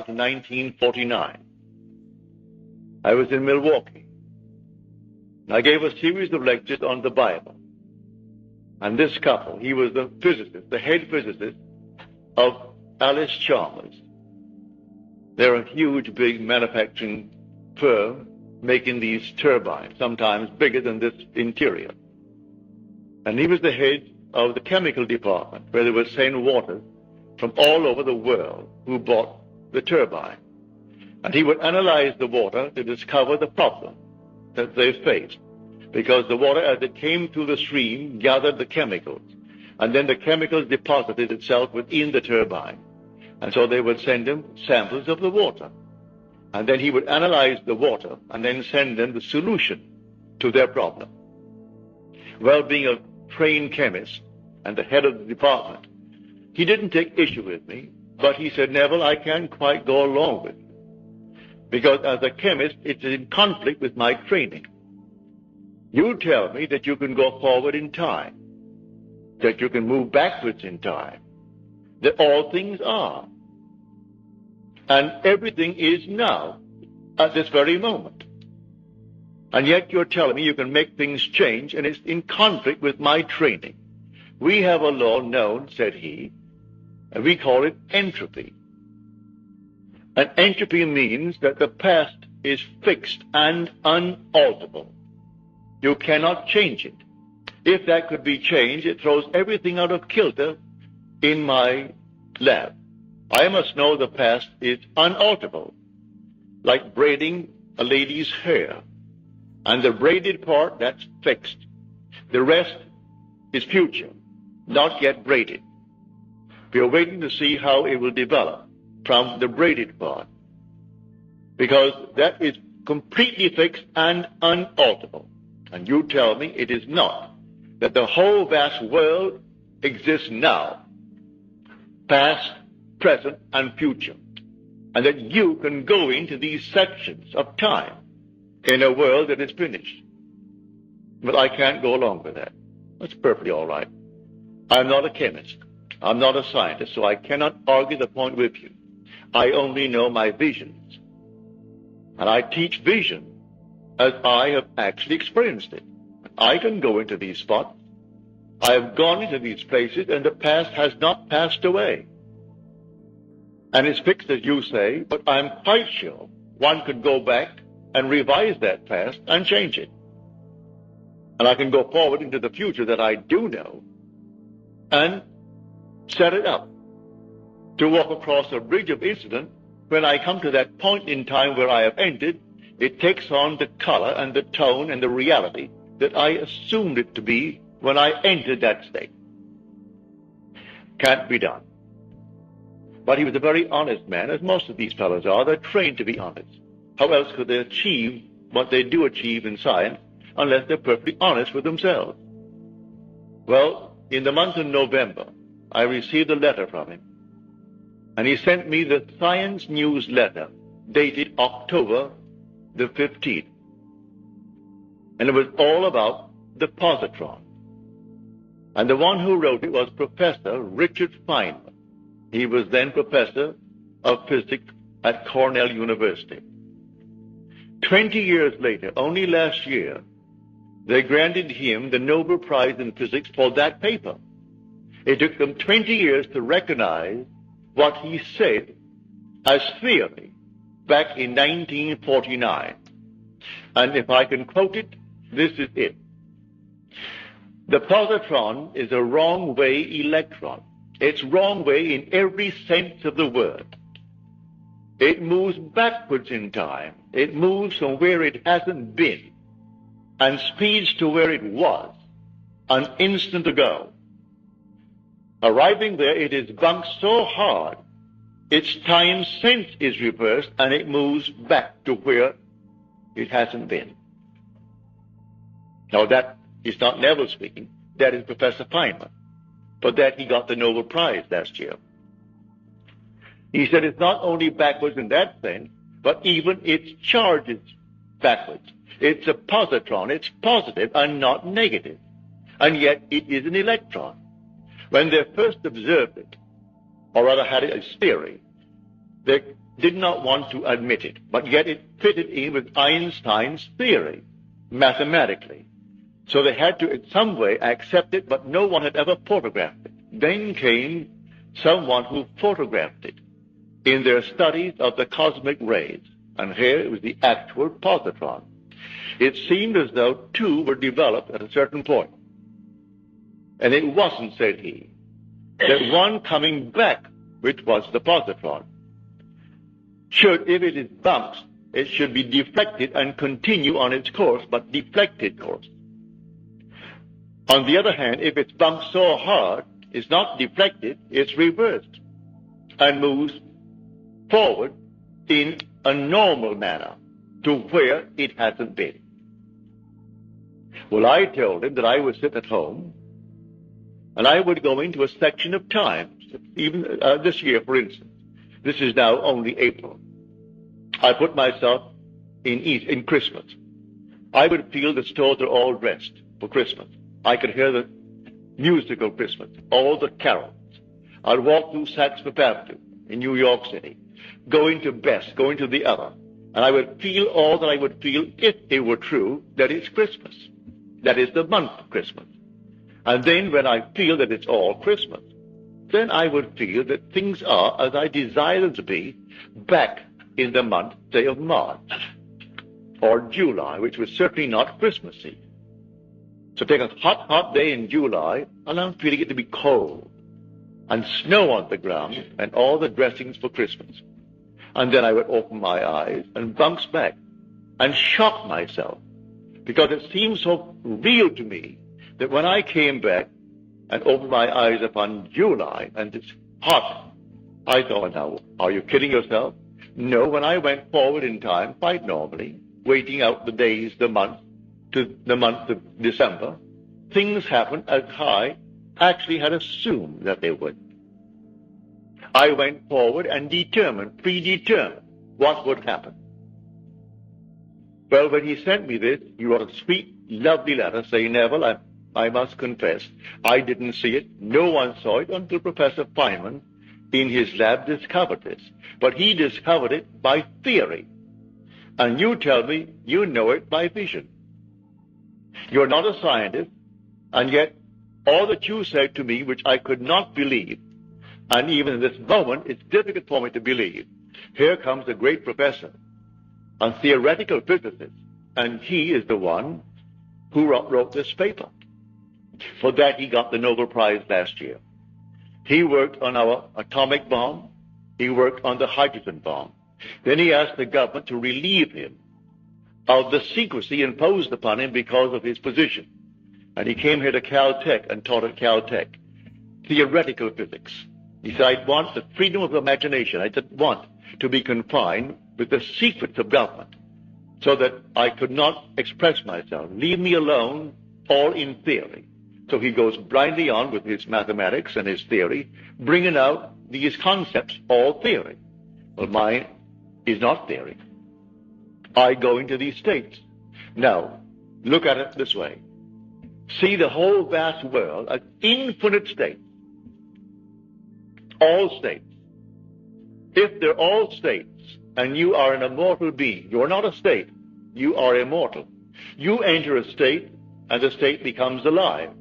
to 1949. I was in Milwaukee. I gave a series of lectures on the Bible. And this couple, he was the physicist, the head physicist of Alice Chalmers. They're a huge, big manufacturing firm making these turbines, sometimes bigger than this interior. And he was the head of the chemical department, where they would send water from all over the world who bought the turbine. And he would analyze the water to discover the problem that they faced, because the water, as it came through the stream, gathered the chemicals, and then the chemicals deposited itself within the turbine. And so they would send him samples of the water. And then he would analyze the water and then send them the solution to their problem. Well, being a trained chemist and the head of the department, he didn't take issue with me, but he said, Neville, I can't quite go along with you, because as a chemist, it's in conflict with my training. You tell me that you can go forward in time, that you can move backwards in time, that all things are, and everything is now, at this very moment. And yet you're telling me you can make things change, and it's in conflict with my training. We have a law known, said he, and we call it entropy. And entropy means that the past is fixed and unalterable. You cannot change it. If that could be changed, it throws everything out of kilter in my lab. I must know the past is unalterable, like braiding a lady's hair. And the braided part, that's fixed. The rest is future, not yet braided. We are waiting to see how it will develop from the braided part, because that is completely fixed and unalterable. And you tell me it is not, that the whole vast world exists now, past, present, and future, and that you can go into these sections of time in a world that is finished. But I can't go along with that. That's perfectly all right. I'm not a chemist. I'm not a scientist, so I cannot argue the point with you. I only know my visions. And I teach vision as I have actually experienced it. I can go into these spots. I have gone into these places, and the past has not passed away. And it's fixed, as you say, but I'm quite sure one could go back and revise that past and change it. And I can go forward into the future that I do know and set it up to walk across a bridge of incident. When I come to that point in time where I have entered, it takes on the color and the tone and the reality that I assumed it to be when I entered that state. Can't be done. But he was a very honest man, as most of these fellows are. They're trained to be honest. How else could they achieve what they do achieve in science unless they're perfectly honest with themselves? Well, in the month of November, I received a letter from him, and he sent me the Science newsletter dated October the 15th. And it was all about the positron. And the one who wrote it was Professor Richard Feynman. He was then professor of physics at Cornell University. 20 years later, only last year, they granted him the Nobel Prize in Physics for that paper. It took them 20 years to recognize what he said as theory back in 1949. And if I can quote it, this is it. The positron is a wrong-way electron. It's wrong way in every sense of the word. It moves backwards in time. It moves from where it hasn't been and speeds to where it was an instant ago. Arriving there, it is bumped so hard, its time sense is reversed, and it moves back to where it hasn't been. Now, that is not Neville speaking. That is Professor Feynman. For that, he got the Nobel Prize last year. He said it's not only backwards in that sense, but even its charge is backwards. It's a positron. It's positive and not negative. And yet it is an electron. When they first observed it, or rather had it as theory, they did not want to admit it, but yet it fitted in with Einstein's theory, mathematically. So they had to, in some way, accept it, but no one had ever photographed it. Then came someone who photographed it in their studies of the cosmic rays. And here it was the actual positron. It seemed as though two were developed at a certain point. And it wasn't, said he, that one coming back, which was the positron, should, if it is bumps, it should be deflected and continue on its course, but deflected course. On the other hand, if it's bumped so hard, it's not deflected, it's reversed and moves forward in a normal manner to where it hasn't been. Well, I told him that I would sit at home and I would go into a section of time, even this year, for instance. This is now only April. I put myself in Christmas. I would feel the stores are all dressed for Christmas. I could hear the musical Christmas, all the carols. I'd walk through Saks Fifth Avenue in New York City, going to Best, going to the other, and I would feel all that I would feel if it were true that it's Christmas. That is the month of Christmas. And then when I feel that it's all Christmas, then I would feel that things are as I desire them to be back in the month, say, of March or July, which was certainly not Christmassy. So take a hot, hot day in July, and I'm feeling it to be cold, and snow on the ground, and all the dressings for Christmas. And then I would open my eyes and bounce back and shock myself, because it seemed so real to me that when I came back and opened my eyes upon July, and it's hot, I thought, now, are you kidding yourself? No, when I went forward in time, quite normally, waiting out the days, the month, to the month of December, things happened as I actually had assumed that they would. I went forward and predetermined what would happen. Well, when he sent me this, he wrote a sweet, lovely letter saying, Neville, I must confess, I didn't see it. No one saw it until Professor Feynman in his lab discovered this. But he discovered it by theory. And you tell me you know it by vision. You're not a scientist, and yet all that you said to me, which I could not believe, and even in this moment it's difficult for me to believe, here comes a great professor, a theoretical physicist, and he is the one who wrote this paper. For that he got the Nobel Prize last year. He worked on our atomic bomb. He worked on the hydrogen bomb. Then he asked the government to relieve him of the secrecy imposed upon him because of his position. And he came here to Caltech and taught at Caltech theoretical physics. He said, I want the freedom of imagination. I didn't want to be confined with the secrets of government so that I could not express myself. Leave me alone, all in theory. So he goes blindly on with his mathematics and his theory, bringing out these concepts, all theory. Well, mine is not theory. I go into these states. Now, look at it this way. See the whole vast world as infinite states. All states. If they're all states, and you are an immortal being, you're not a state, you are immortal. You enter a state, and the state becomes alive.